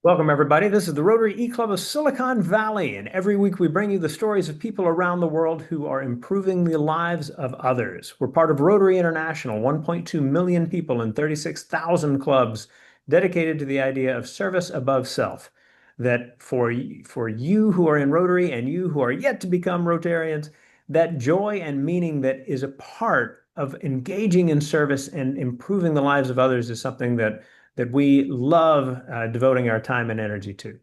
Welcome, everybody. This is the Rotary E-Club of Silicon Valley, and every week we bring you the stories of people around the world who are improving the lives of others. We're part of Rotary International, 1.2 million people in 36,000 clubs dedicated to the idea of service above self. That for you who are in Rotary and you who are yet to become Rotarians, that joy and meaning that is a part of engaging in service and improving the lives of others is something that we love devoting our time and energy to.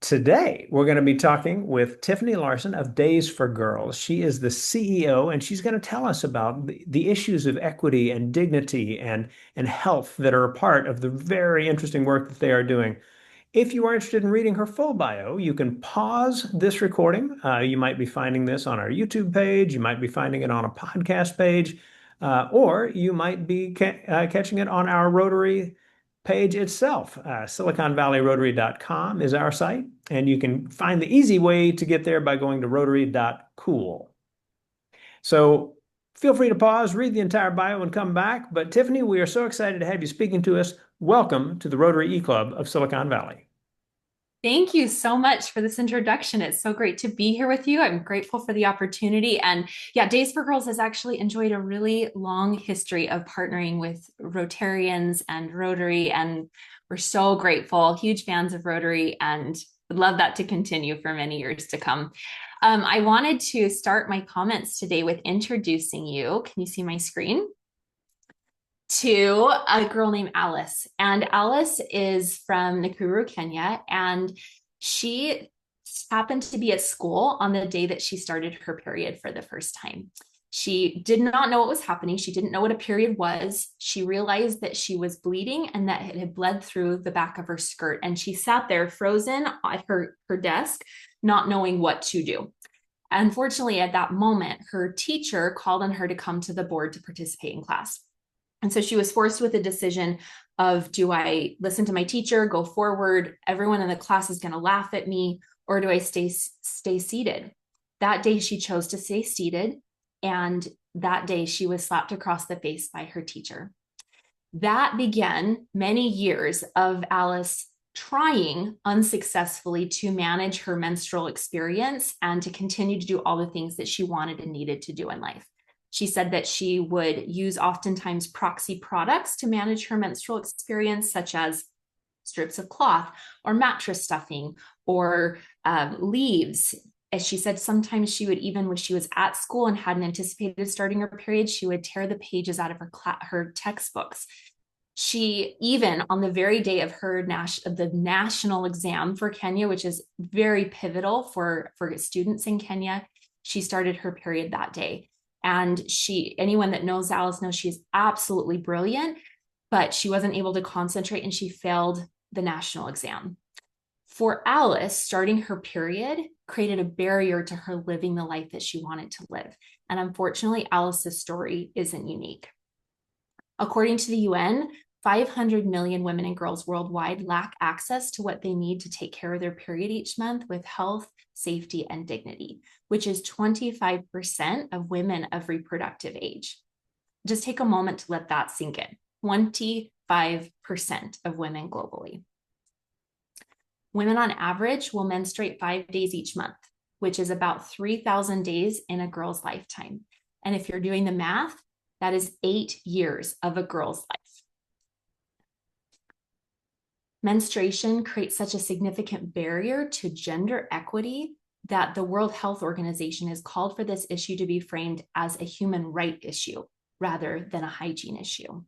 Today, we're going to be talking with Tiffany Larson of Days for Girls. She is the CEO, and she's going to tell us about the issues of equity and dignity and health that are a part of the very interesting work that they are doing. If you are interested in reading her full bio, you can pause this recording. You might be finding this on our YouTube page. You might be finding it on a podcast page, or you might be catching it on our Rotary page itself. SiliconValleyRotary.com is our site, and you can find the easy way to get there by going to Rotary.cool. So feel free to pause, read the entire bio, and come back. But Tiffany, we are so excited to have you speaking to us. Welcome to the Rotary E-Club of Silicon Valley. Thank you so much for this introduction. It's so great to be here with you. I'm grateful for the opportunity. And yeah, Days for Girls has actually enjoyed a really long history of partnering with Rotarians and Rotary. And we're so grateful, huge fans of Rotary, and would love that to continue for many years to come. I wanted to start my comments today with introducing you. Can you see my screen? To a girl named Alice. And Alice is from Nakuru, Kenya. And she happened to be at school on the day that she started her period for the first time. She did not know what was happening. She didn't know what a period was. She realized that she was bleeding and that it had bled through the back of her skirt. And she sat there frozen at her desk, not knowing what to do. Unfortunately, at that moment, her teacher called on her to come to the board to participate in class. And so she was forced with a decision of, do I listen to my teacher, go forward? Everyone in the class is going to laugh at me, or do I stay seated? That day she chose to stay seated. And that day she was slapped across the face by her teacher. That began many years of Alice trying unsuccessfully to manage her menstrual experience and to continue to do all the things that she wanted and needed to do in life. She said that she would use oftentimes proxy products to manage her menstrual experience, such as strips of cloth or mattress stuffing or leaves. As she said, sometimes she would, even when she was at school and hadn't anticipated starting her period, she would tear the pages out of her textbooks. She, even on the very day of the national exam for Kenya, which is very pivotal for students in Kenya, she started her period that day. And anyone that knows Alice knows she is absolutely brilliant, but she wasn't able to concentrate and she failed the national exam. For Alice, starting her period created a barrier to her living the life that she wanted to live. And unfortunately, Alice's story isn't unique. According to the UN, 500 million women and girls worldwide lack access to what they need to take care of their period each month with health, safety, and dignity, which is 25% of women of reproductive age. Just take a moment to let that sink in. 25% of women globally. Women on average will menstruate 5 days each month, which is about 3,000 days in a girl's lifetime. And if you're doing the math, that is 8 years of a girl's life. Menstruation creates such a significant barrier to gender equity that the World Health Organization has called for this issue to be framed as a human right issue rather than a hygiene issue.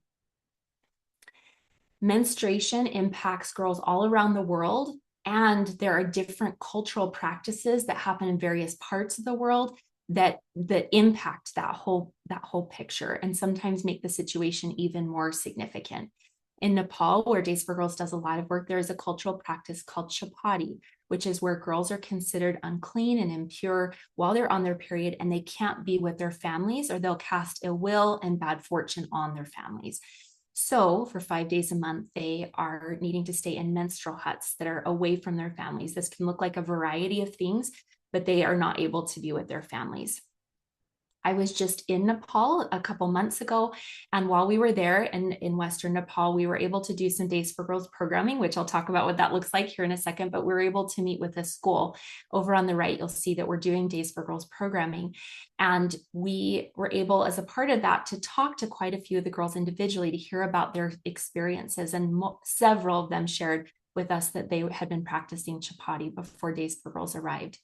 Menstruation impacts girls all around the world, and there are different cultural practices that happen in various parts of the world that impact that whole picture and sometimes make the situation even more significant. In Nepal, where Days for Girls does a lot of work, there is a cultural practice called chapati, which is where girls are considered unclean and impure while they're on their period, and they can't be with their families or they'll cast ill will and bad fortune on their families. So for 5 days a month, they are needing to stay in menstrual huts that are away from their families. This can look like a variety of things, but they are not able to be with their families. I was just in Nepal a couple months ago. And while we were there in Western Nepal, we were able to do some Days for Girls programming, which I'll talk about what that looks like here in a second. But we were able to meet with a school. Over on the right, you'll see that we're doing Days for Girls programming. And we were able, as a part of that, to talk to quite a few of the girls individually to hear about their experiences. And several of them shared with us that they had been practicing chapati before Days for Girls arrived.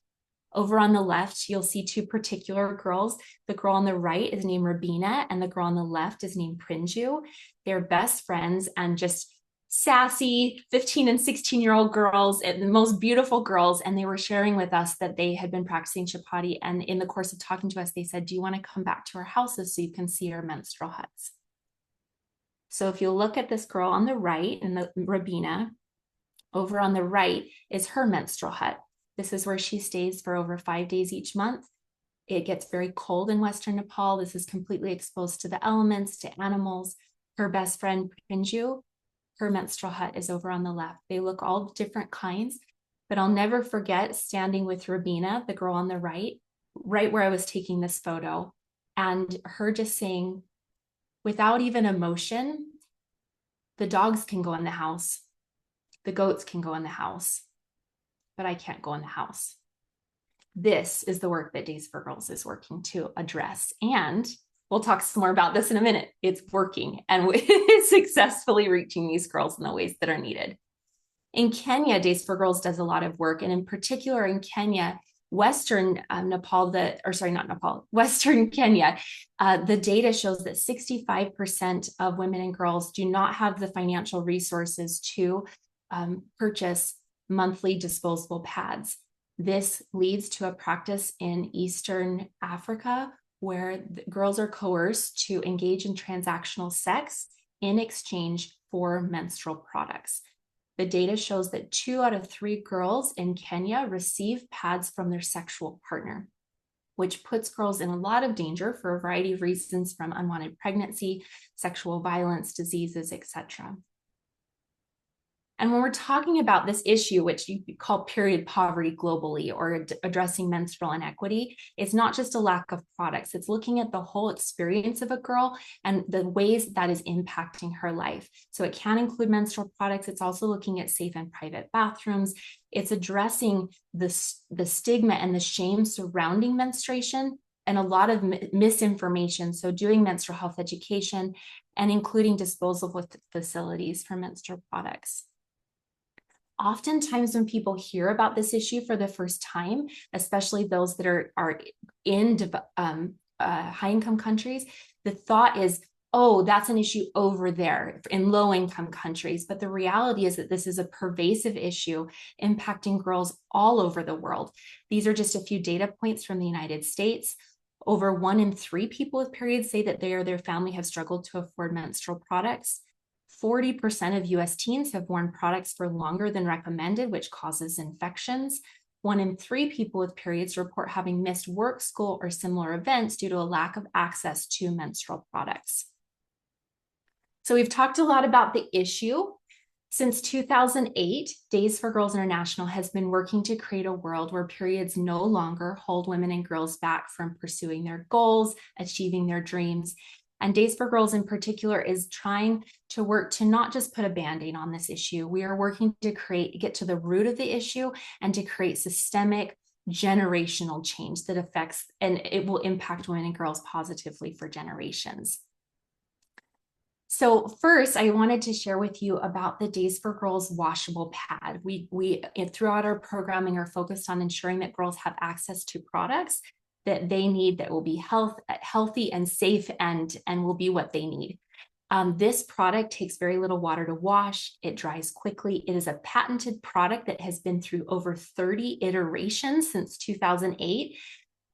Over on the left, you'll see two particular girls. The girl on the right is named Rabina, and the girl on the left is named Prinju. They're best friends and just sassy 15 and 16-year-old girls, the most beautiful girls. And they were sharing with us that they had been practicing chapati. And in the course of talking to us, they said, do you want to come back to our houses so you can see our menstrual huts? So if you look at this girl on the right, and the Rabina, over on the right is her menstrual hut. This is where she stays for over 5 days each month. It gets very cold in Western Nepal. This is completely exposed to the elements, to animals. Her best friend, Prinju, her menstrual hut is over on the left. They look all different kinds, but I'll never forget standing with Rabina, the girl on the right where I was taking this photo, and her just saying, without even emotion, the dogs can go in the house, the goats can go in the house, but I can't go in the house. This is the work that Days for Girls is working to address. And we'll talk some more about this in a minute. It's working and it's successfully reaching these girls in the ways that are needed. In Kenya, Days for Girls does a lot of work. And in particular in Kenya, Western Western Kenya, the data shows that 65% of women and girls do not have the financial resources to purchase monthly disposable pads. This leads to a practice in Eastern Africa where girls are coerced to engage in transactional sex in exchange for menstrual products. The data shows that 2 out of 3 girls in Kenya receive pads from their sexual partner, which puts girls in a lot of danger for a variety of reasons, from unwanted pregnancy, sexual violence, diseases, etc. And when we're talking about this issue, which you call period poverty globally, or addressing menstrual inequity, it's not just a lack of products. It's looking at the whole experience of a girl and the ways that is impacting her life. So it can include menstrual products. It's also looking at safe and private bathrooms. It's addressing the stigma and the shame surrounding menstruation and a lot of misinformation. So doing menstrual health education and including disposable facilities for menstrual products. Oftentimes when people hear about this issue for the first time, especially those that are in high-income countries, the thought is, oh, that's an issue over there in low-income countries. But the reality is that this is a pervasive issue impacting girls all over the world. These are just a few data points from the United States. Over 1 in 3 people with periods say that they or their family have struggled to afford menstrual products. 40% of US teens have worn products for longer than recommended, which causes infections. 1 in 3 people with periods report having missed work, school, or similar events due to a lack of access to menstrual products. So we've talked a lot about the issue. Since 2008, Days for Girls International has been working to create a world where periods no longer hold women and girls back from pursuing their goals, achieving their dreams. And Days for Girls in particular is trying to work to not just put a Band-Aid on this issue. We are working to get to the root of the issue and to create systemic generational change that affects, and it will impact women and girls positively for generations. So first, I wanted to share with you about the Days for Girls washable pad. We throughout our programming are focused on ensuring that girls have access to products that they need that will be healthy and safe and will be what they need. This product takes very little water to wash. It dries quickly. It is a patented product that has been through over 30 iterations since 2008,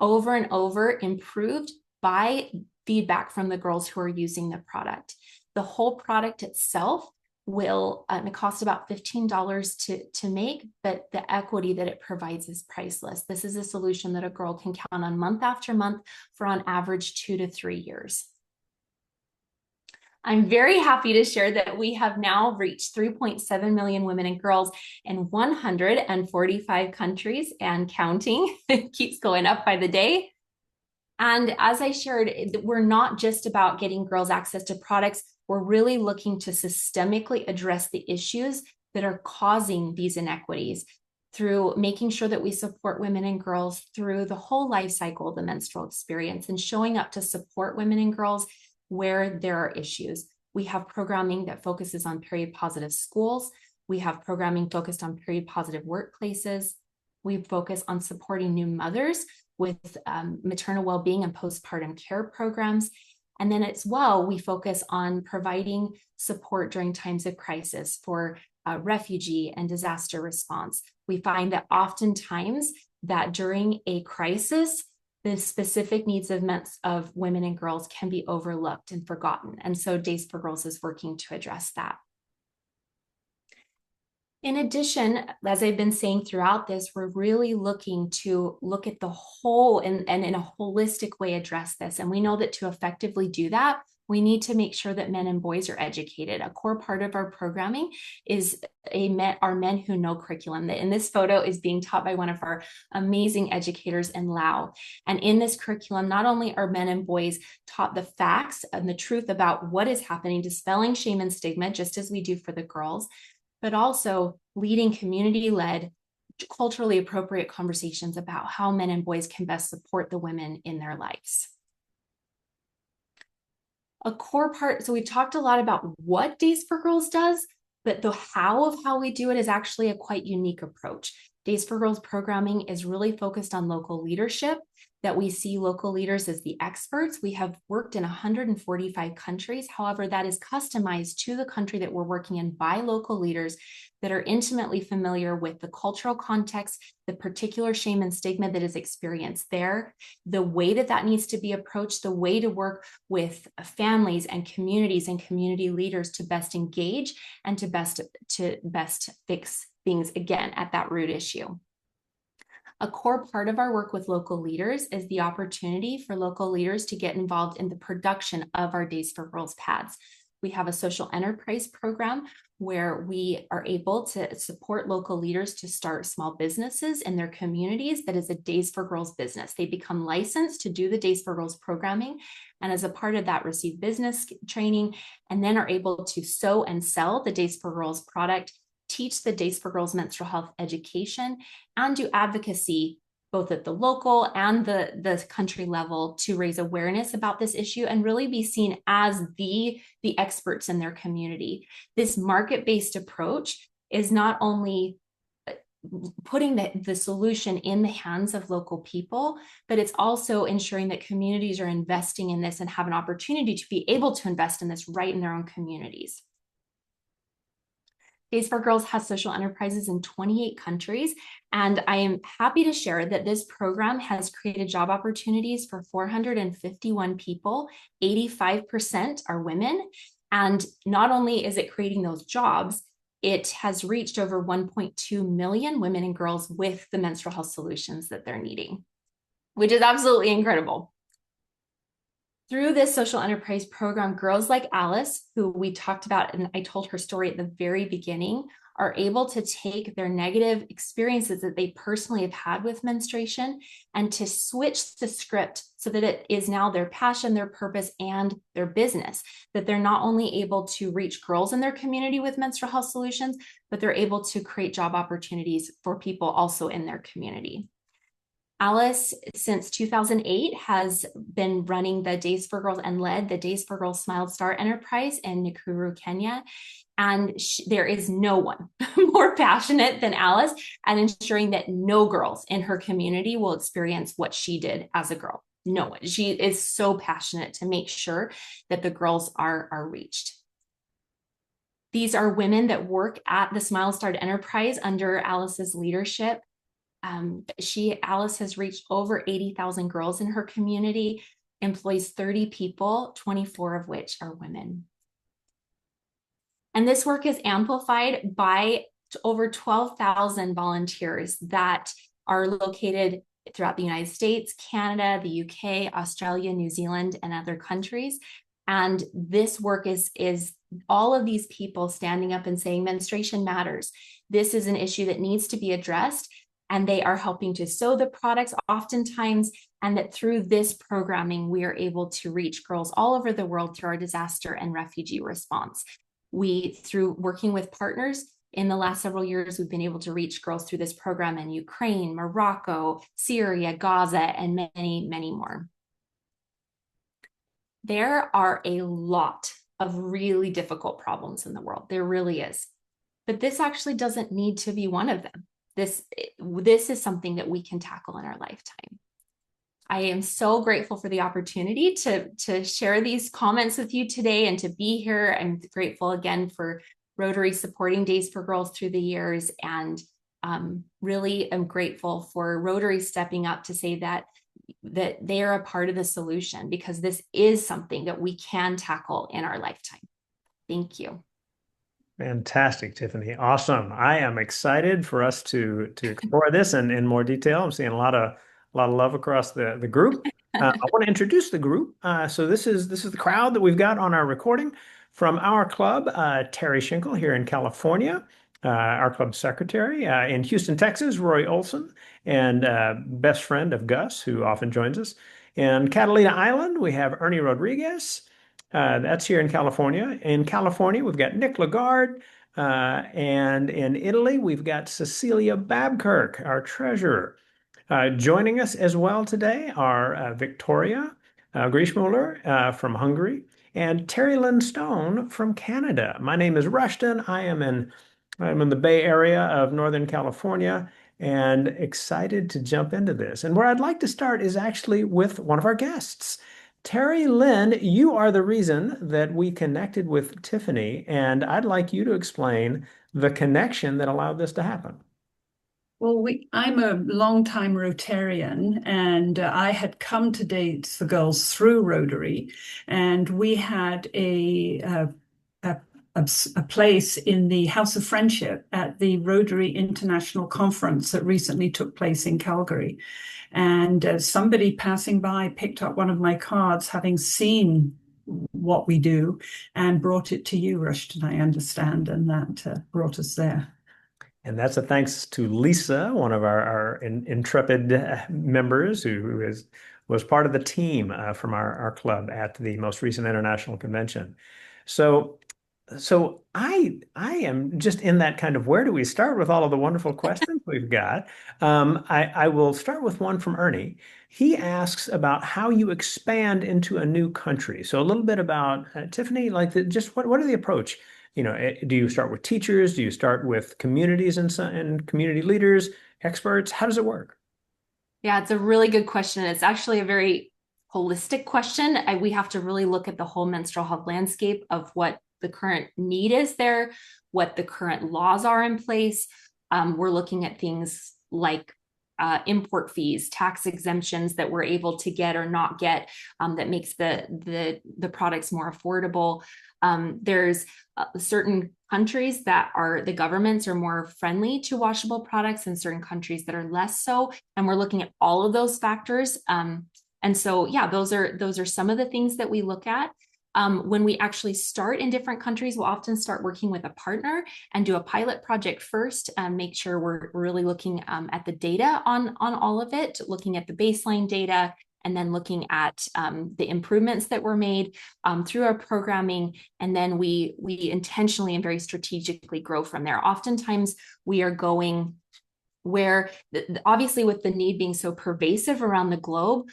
over and over, improved by feedback from the girls who are using the product. The whole product itself will cost about $15 to make, but the equity that it provides is priceless. This is a solution that a girl can count on month after month for on average 2 to 3 years. I'm very happy to share that we have now reached 3.7 million women and girls in 145 countries and counting. It keeps going up by the day. And as I shared, we're not just about getting girls access to products. We're really looking to systemically address the issues that are causing these inequities through making sure that we support women and girls through the whole life cycle of the menstrual experience and showing up to support women and girls where there are issues. We have programming that focuses on period positive schools. We have programming focused on period positive workplaces. We focus on supporting new mothers with maternal well-being and postpartum care programs. And then as well, we focus on providing support during times of crisis for refugee and disaster response. We find that oftentimes that during a crisis, the specific needs of women and girls can be overlooked and forgotten. And so Days for Girls is working to address that. In addition, as I've been saying throughout this, we're really looking to look at the whole and in a holistic way address this. And we know that to effectively do that, we need to make sure that men and boys are educated. A core part of our programming is our Men Who Know curriculum. That in this photo is being taught by one of our amazing educators in Lao. And in this curriculum, not only are men and boys taught the facts and the truth about what is happening, dispelling shame and stigma, just as we do for the girls, but also leading community-led, culturally appropriate conversations about how men and boys can best support the women in their lives. A core part, so we talked a lot about what Days for Girls does, but the how of how we do it is actually a quite unique approach. Days for Girls programming is really focused on local leadership, that we see local leaders as the experts. We have worked in 145 countries. However, that is customized to the country that we're working in by local leaders that are intimately familiar with the cultural context, the particular shame and stigma that is experienced there, the way that that needs to be approached, the way to work with families and community leaders to best engage and to best fix things again at that root issue. A core part of our work with local leaders is the opportunity for local leaders to get involved in the production of our Days for Girls pads. We have a social enterprise program where we are able to support local leaders to start small businesses in their communities that is a Days for Girls business. They become licensed to do the Days for Girls programming, and as a part of that receive business training, and then are able to sew and sell the Days for Girls product, teach the Days for Girls menstrual health education, and do advocacy both at the local and the country level to raise awareness about this issue and really be seen as the experts in their community. This market-based approach is not only putting the solution in the hands of local people, but it's also ensuring that communities are investing in this and have an opportunity to be able to invest in this right in their own communities. Days for Girls has social enterprises in 28 countries, and I am happy to share that this program has created job opportunities for 451 people. 85% are women, and not only is it creating those jobs, it has reached over 1.2 million women and girls with the menstrual health solutions that they're needing, which is absolutely incredible. Through this social enterprise program, girls like Alice, who we talked about, and I told her story at the very beginning, are able to take their negative experiences that they personally have had with menstruation and to switch the script so that it is now their passion, their purpose, and their business. That they're not only able to reach girls in their community with menstrual health solutions, but they're able to create job opportunities for people also in their community. Alice, since 2008, has been running the Days for Girls and led the Days for Girls Smile Star Enterprise in Nakuru, Kenya. And there is no one more passionate than Alice at ensuring that no girls in her community will experience what she did as a girl. No one. She is so passionate to make sure that the girls are reached. These are women that work at the Smile Star Enterprise under Alice's leadership. Alice has reached over 80,000 girls in her community, employs 30 people, 24 of which are women. And this work is amplified by over 12,000 volunteers that are located throughout the United States, Canada, the UK, Australia, New Zealand, and other countries. And this work is all of these people standing up and saying menstruation matters. This is an issue that needs to be addressed. And they are helping to sew the products oftentimes, and that through this programming, we are able to reach girls all over the world through our disaster and refugee response. Through working with partners, in the last several years, we've been able to reach girls through this program in Ukraine, Morocco, Syria, Gaza, and many, many more. There are a lot of really difficult problems in the world. There really is. But this actually doesn't need to be one of them. This is something that we can tackle in our lifetime. I am so grateful for the opportunity to share these comments with you today and to be here. I'm grateful again for Rotary supporting Days for Girls through the years, and really am grateful for Rotary stepping up to say that they are a part of the solution, because this is something that we can tackle in our lifetime. Thank you. Fantastic, Tiffany. Awesome. I am excited for us to explore this in more detail. I'm seeing a lot of love across the group. I want to introduce the group. So this is the crowd that we've got on our recording from our club. Terry Schinkel here in California, our club secretary in Houston, Texas, Roy Olson, and best friend of Gus, who often joins us. In Catalina Island, we have Ernie Rodriguez. That's here in California. In California, we've got Nick Lagarde. And in Italy, we've got Cecilia Babkirk, our treasurer. Joining us as well today are Victoria Grieshmuller from Hungary and Terry Lynn Stone from Canada. My name is Rushton. I'm in the Bay Area of Northern California and excited to jump into this. And where I'd like to start is actually with one of our guests. Terry Lynn, you are the reason that we connected with Tiffany, and I'd like you to explain the connection that allowed this to happen. Well, I'm a longtime Rotarian, and I had come to Dates for Girls through Rotary, and we had a, a place in the House of Friendship at the Rotary International Conference that recently took place in Calgary. And somebody passing by picked up one of my cards, having seen what we do, and brought it to you, Rushton, I understand, and that brought us there. And that's a thanks to Lisa, one of our intrepid members was part of the team from our club at the most recent international convention. So I am just in that kind of, where do we start with all of the wonderful questions we've got? I will start with one from Ernie. He asks about how you expand into a new country. So a little bit about Tiffany, like just what are the approach? Do you start with teachers? Do you start with communities and community leaders, experts? How does it work? Yeah, it's a really good question. It's actually a very holistic question. We have to really look at the whole menstrual health landscape of what the current need is there, what the current laws are in place. We're looking at things like import fees, tax exemptions that we're able to get or not get, that makes the products more affordable. There's certain countries that the governments are more friendly to washable products, and certain countries that are less so. And we're looking at all of those factors. And so, yeah, those are some of the things that we look at. When we actually start in different countries, we'll often start working with a partner and do a pilot project first, make sure we're really looking at the data on all of it, looking at the baseline data, and then looking at the improvements that were made through our programming. And then we intentionally and very strategically grow from there. Oftentimes we are going where, obviously with the need being so pervasive around the globe,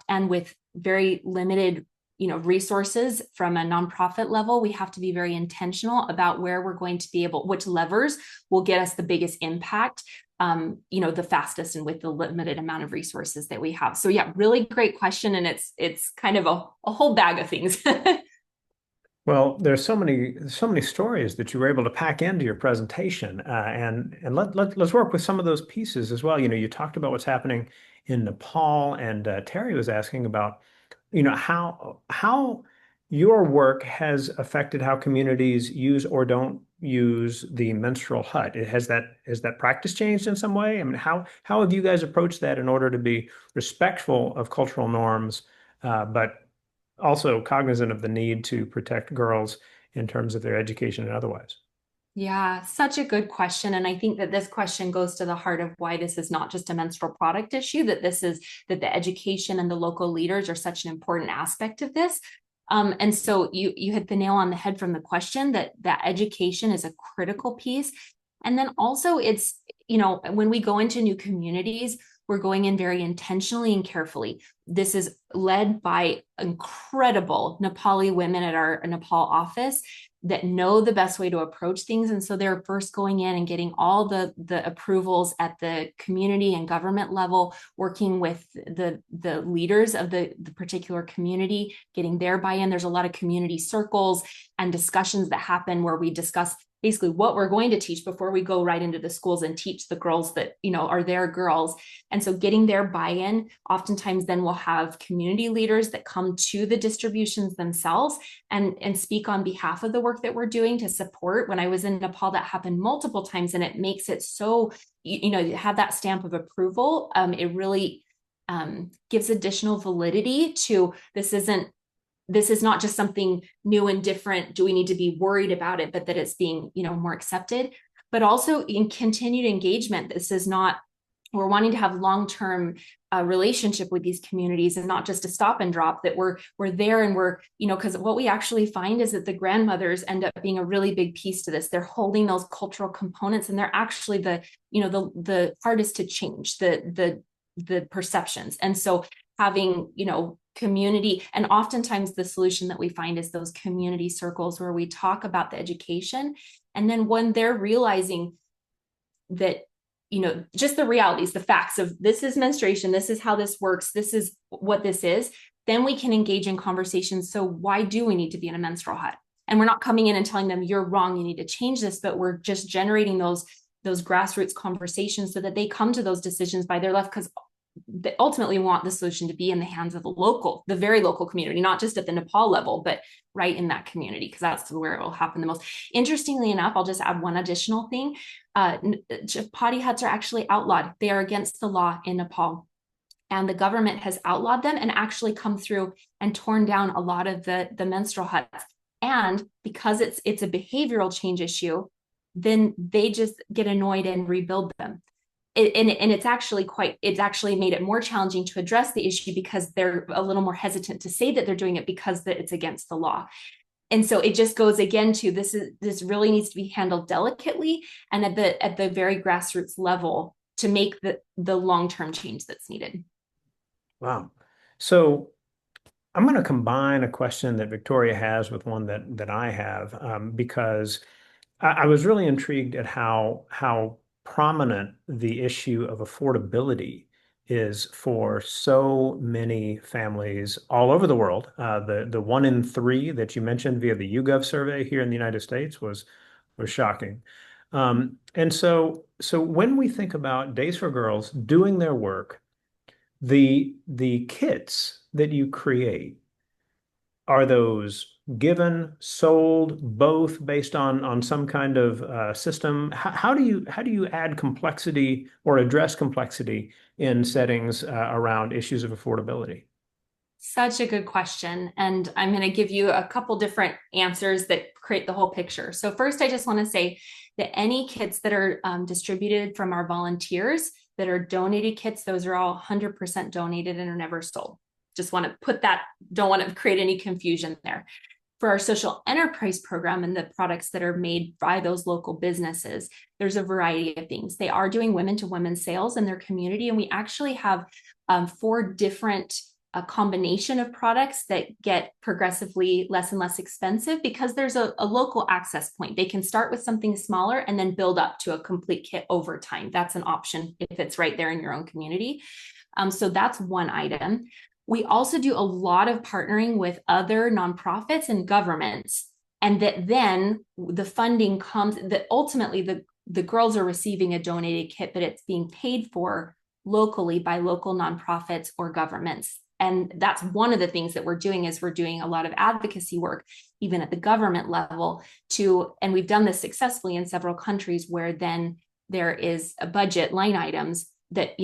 and with very limited resources from a nonprofit level, we have to be very intentional about where we're going to be which levers will get us the biggest impact, the fastest, and with the limited amount of resources that we have. So yeah, really great question. And it's kind of a whole bag of things. Well, there's so many stories that you were able to pack into your presentation, and let's work with some of those pieces as well. You talked about what's happening in Nepal, and Terry was asking about how your work has affected how communities use or don't use the menstrual hut. Has that practice changed in some way? I mean, how have you guys approached that in order to be respectful of cultural norms, but also cognizant of the need to protect girls in terms of their education and otherwise? Yeah, such a good question. And I think that this question goes to the heart of why this is not just a menstrual product issue, that the education and the local leaders are such an important aspect of this. And so you hit the nail on the head from the question that education is a critical piece. And then also it's, when we go into new communities, we're going in very intentionally and carefully. This is led by incredible Nepali women at our Nepal office that know the best way to approach things. And so they're first going in and getting all the approvals at the community and government level, working with the leaders of the particular community, getting their buy-in. There's a lot of community circles and discussions that happen where we discuss basically what we're going to teach before we go right into the schools and teach the girls that, are their girls. And so getting their buy-in, oftentimes then we'll have community leaders that come to the distributions themselves and speak on behalf of the work that we're doing to support. When I was in Nepal, that happened multiple times, and it makes it so, have that stamp of approval. It really gives additional validity to this is not just something new and different. Do we need to be worried about it, but that it's being, more accepted, but also in continued engagement. This is not, we're wanting to have long-term relationship with these communities and not just a stop and drop, that we're there and we're, because what we actually find is that the grandmothers end up being a really big piece to this. They're holding those cultural components, and they're actually the hardest to change the perceptions. And so having, community, and oftentimes the solution that we find is those community circles where we talk about the education. And then when they're realizing that, just the realities, the facts of this is menstruation, this is how this works, this is what this is, then we can engage in conversations. So why do we need to be in a menstrual hut? And we're not coming in and telling them you're wrong, you need to change this, but we're just generating those grassroots conversations so that they come to those decisions by their left, because they ultimately want the solution to be in the hands of the very local community, not just at the Nepal level, but right in that community, because that's where it will happen the most. Interestingly enough, I'll just add one additional thing. Potty huts are actually outlawed. They are against the law in Nepal. And the government has outlawed them and actually come through and torn down a lot of the menstrual huts. And because it's a behavioral change issue, then they just get annoyed and rebuild them. It's actually made it more challenging to address the issue because they're a little more hesitant to say that they're doing it because it's against the law. And so it just goes again to this really needs to be handled delicately and at the very grassroots level to make the long-term change that's needed. Wow. So I'm going to combine a question that Victoria has with one that I have, because I was really intrigued at how prominent the issue of affordability is for so many families all over the world. The 1 in 3 that you mentioned via the YouGov survey here in the United States was shocking. And so when we think about Days for Girls doing their work, the kits that you create, are those given, sold, both based on some kind of system? How do you add complexity or address complexity in settings around issues of affordability? Such a good question. And I'm going to give you a couple different answers that create the whole picture. So first, I just want to say that any kits that are distributed from our volunteers that are donated kits, those are all 100% donated and are never sold. Just want to put that, don't want to create any confusion there. For our social enterprise program and the products that are made by those local businesses, there's a variety of things. They are doing women to women sales in their community. And we actually have 4 different combination of products that get progressively less and less expensive because there's a local access point. They can start with something smaller and then build up to a complete kit over time. That's an option if it's right there in your own community. So that's one item. We also do a lot of partnering with other nonprofits and governments, and that then the funding comes, that ultimately the girls are receiving a donated kit, but it's being paid for locally by local nonprofits or governments. And that's one of the things that we're doing is we're doing a lot of advocacy work, even at the government level and we've done this successfully in several countries where then there is a budget line items that,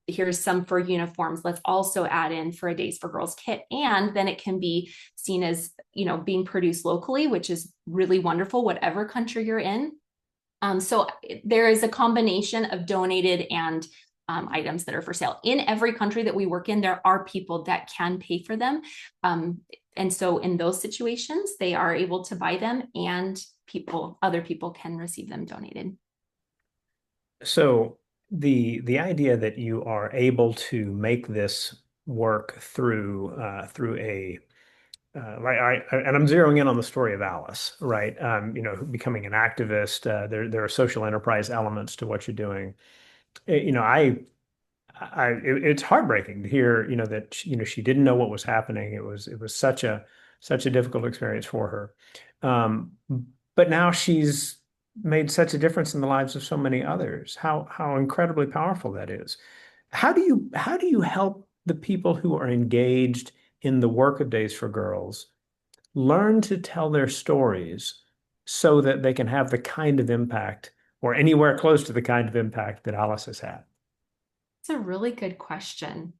here's some for uniforms. Let's also add in for a Days for Girls kit. And then it can be seen as, being produced locally, which is really wonderful, whatever country you're in. So there is a combination of donated and items that are for sale. In every country that we work in, there are people that can pay for them. And so in those situations, they are able to buy them, and other people can receive them donated. So the idea that you are able to make this work through a and I'm zeroing in on the story of Alice, right? Becoming an activist. There are social enterprise elements to what you're doing. You know, it's heartbreaking to hear, that she didn't know what was happening. It was such a difficult experience for her. But now she's made such a difference in the lives of so many others. How incredibly powerful that is. How do you help the people who are engaged in the work of Days for Girls learn to tell their stories so that they can have the kind of impact or anywhere close to the kind of impact that Alice has had? It's a really good question.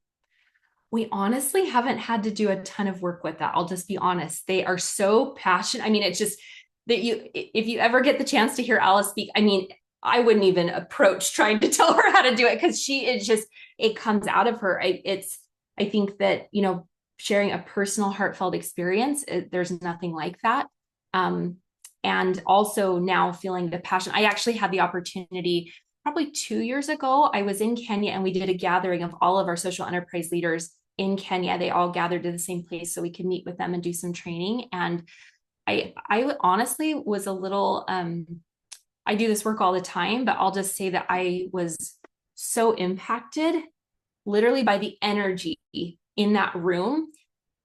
We honestly haven't had to do a ton of work with that. I'll just be honest. They are so passionate. I mean, it's just that if you ever get the chance to hear Alice speak, I mean, I wouldn't even approach trying to tell her how to do it, because she is just, it comes out of her. I think that, sharing a personal heartfelt experience, there's nothing like that. And also now feeling the passion. I actually had the opportunity probably 2 years ago. I was in Kenya, and we did a gathering of all of our social enterprise leaders in Kenya. They all gathered to the same place so we could meet with them and do some training. And I honestly was a little, I do this work all the time, but I'll just say that I was so impacted literally by the energy in that room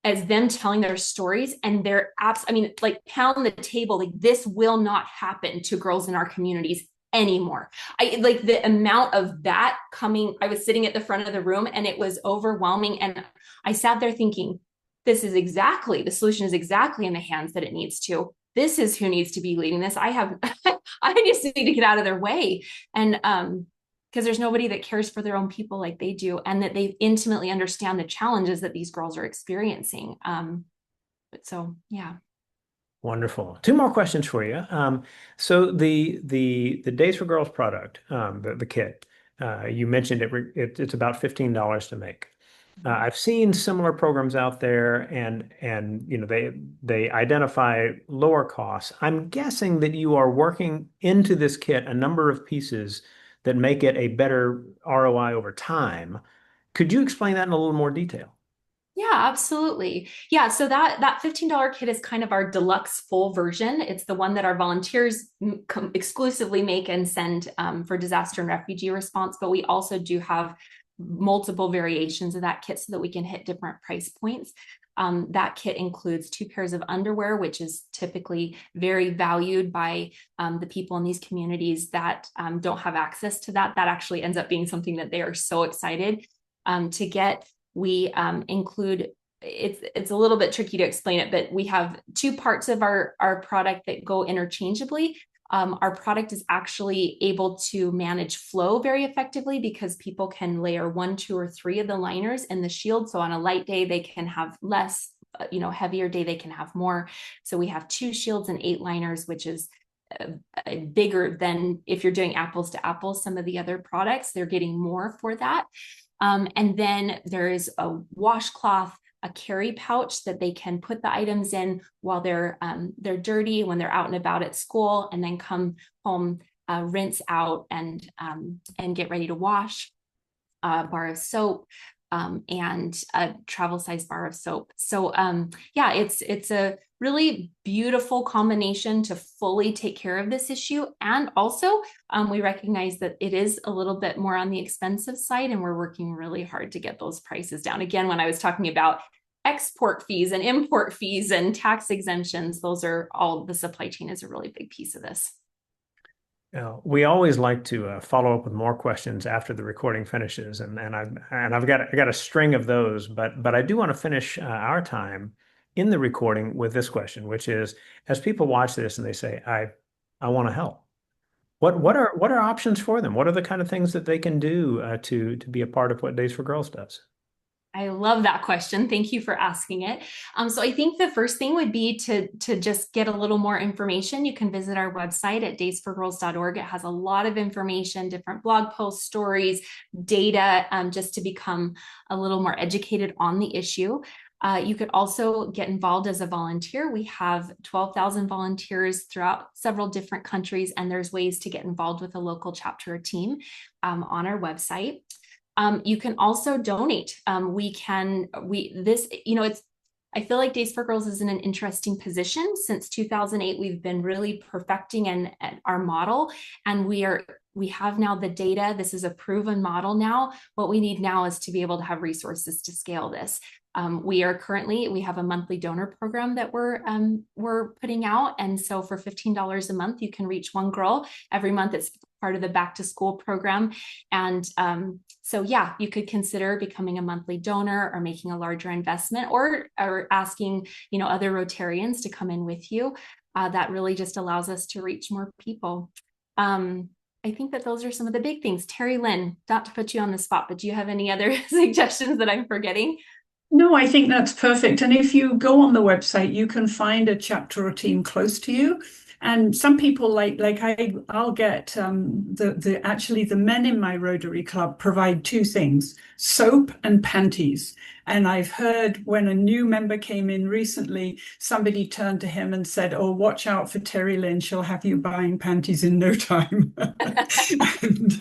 as them telling their stories, and their apps. I mean, like, pound the table, like, this will not happen to girls in our communities anymore. I like the amount of that coming. I was sitting at the front of the room, and it was overwhelming. And I sat there thinking, the solution is exactly in the hands that it needs to. This is who needs to be leading this. I just need to get out of their way. And because there's nobody that cares for their own people like they do, and that they intimately understand the challenges that these girls are experiencing. So yeah. Wonderful. Two more questions for you. So the Days for Girls product, the kit, you mentioned it's about $15 to make. I've seen similar programs out there, and they identify lower costs. I'm guessing that you are working into this kit a number of pieces that make it a better ROI over time. Could you explain that in a little more detail? Yeah, absolutely. Yeah, so that $15 kit is kind of our deluxe full version. It's the one that our volunteers exclusively make and send for disaster and refugee response. But we also do have multiple variations of that kit so that we can hit different price points. That kit includes 2 pairs of underwear, which is typically very valued by the people in these communities that don't have access to that. That actually ends up being something that they are so excited to get. We include, it's a little bit tricky to explain it, but we have 2 parts of our product that go interchangeably. Our product is actually able to manage flow very effectively, because people can layer 1, 2, or 3 of the liners in the shield. So on a light day, they can have less, heavier day, they can have more. So we have 2 shields and 8 liners, which is bigger than if you're doing apples to apples. Some of the other products, they're getting more for that. And then there is a washcloth, a carry pouch that they can put the items in while they're dirty, when they're out and about at school, and then come home, rinse out, and get ready to wash. A bar of soap, and a travel size bar of soap. So yeah, it's a really beautiful combination to fully take care of this issue. And also we recognize that it is a little bit more on the expensive side, and we're working really hard to get those prices down. Again, when I was talking about export fees and import fees and tax exemptions, those are all, the supply chain is a really big piece of this. We always like to follow up with more questions after the recording finishes, and I've got a string of those, but I do want to finish our time in the recording with this question, which is, as people watch this and they say, I want to help. What are options for them? What are the kind of things that they can do to be a part of what Days for Girls does? I love that question. Thank you for asking it. So I think the first thing would be to just get a little more information. You can visit our website at daysforgirls.org. It has a lot of information, different blog posts, stories, data, just to become a little more educated on the issue. You could also get involved as a volunteer. We have 12,000 volunteers throughout several different countries, and there's ways to get involved with a local chapter or team on our website. You can also donate. I feel like Days for Girls is in an interesting position. Since 2008, we've been really perfecting our model, and we have now the data. This is a proven model now. What we need now is to be able to have resources to scale this. We have a monthly donor program that we're putting out. And so for $15 a month, you can reach one girl every month. It's part of the back to school program. And so yeah, you could consider becoming a monthly donor or making a larger investment, or asking, other Rotarians to come in with you. That really just allows us to reach more people. I think that those are some of the big things. Terry Lynn, not to put you on the spot, but do you have any other suggestions that I'm forgetting? No, I think that's perfect. And if you go on the website, you can find a chapter or team close to you. And some people I'll get the men in my Rotary Club provide two things: soap and panties. And I've heard when a new member came in recently, somebody turned to him and said, "Oh, watch out for Terry Lynn. She'll have you buying panties in no time." And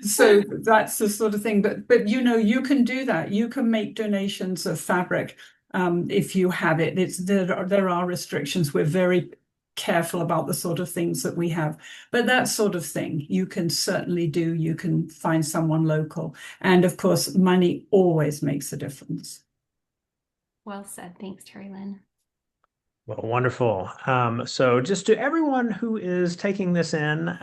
so that's the sort of thing. But you can do that. You can make donations of fabric if you have it. There are restrictions. We're very careful about the sort of things that we have, but that sort of thing you can certainly do. You can find someone local, and of course money always makes a difference. Well said. Thanks, Terry Lynn. Well, wonderful. So just to everyone who is taking this in,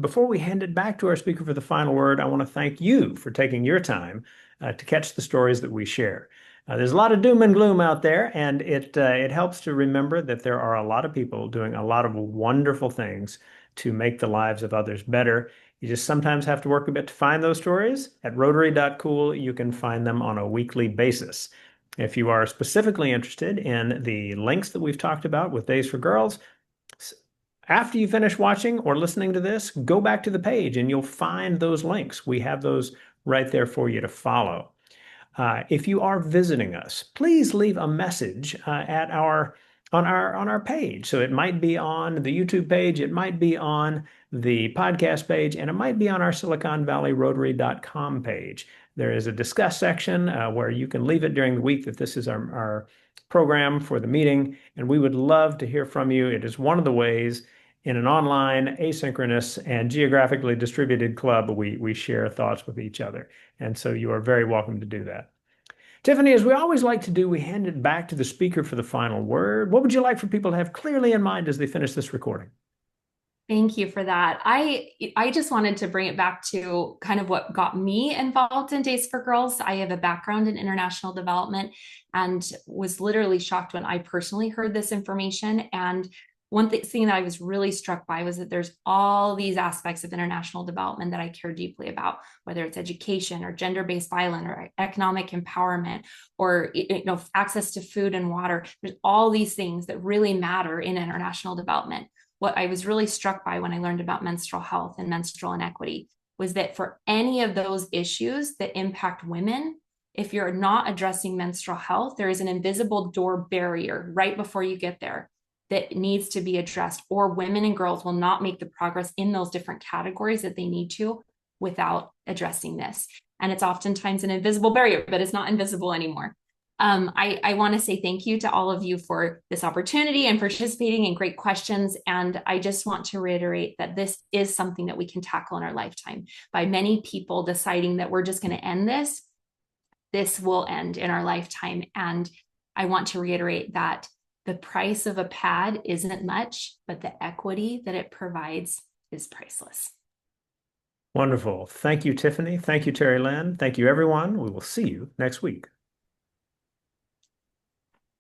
before we hand it back to our speaker for the final word, I want to thank you for taking your time to catch the stories that we share. There's a lot of doom and gloom out there, and it helps to remember that there are a lot of people doing a lot of wonderful things to make the lives of others better. You just sometimes have to work a bit to find those stories. At Rotary.cool, you can find them on a weekly basis. If you are specifically interested in the links that we've talked about with Days for Girls, after you finish watching or listening to this, go back to the page and you'll find those links. We have those right there for you to follow. If you are visiting us, please leave a message on our page. So it might be on the YouTube page, it might be on the podcast page, and it might be on our SiliconValleyRotary.com page. There is a discuss section where you can leave it during the week that this is our program for the meeting, and we would love to hear from you. It is one of the ways in an online, asynchronous, and geographically distributed club we share thoughts with each other. And so you are very welcome to do that. Tiffany, as we always like to do, we hand it back to the speaker for the final word. What would you like for people to have clearly in mind as they finish this recording? Thank you for that. I just wanted to bring it back to kind of what got me involved in Days for Girls. I have a background in international development and was literally shocked when I personally heard this information. And one thing that I was really struck by was that there's all these aspects of international development that I care deeply about, whether it's education or gender-based violence or economic empowerment or access to food and water. There's all these things that really matter in international development. What I was really struck by when I learned about menstrual health and menstrual inequity was that for any of those issues that impact women, if you're not addressing menstrual health, there is an invisible door barrier right before you get there that needs to be addressed, or women and girls will not make the progress in those different categories that they need to without addressing this. And it's oftentimes an invisible barrier, but it's not invisible anymore. I want to say thank you to all of you for this opportunity and participating in great questions. And I just want to reiterate that this is something that we can tackle in our lifetime. By many people deciding that we're just going to end this, this will end in our lifetime. And I want to reiterate that the price of a pad isn't much, but the equity that it provides is priceless. Wonderful. Thank you, Tiffany. Thank you, Terry Lynn. Thank you, everyone. We will see you next week.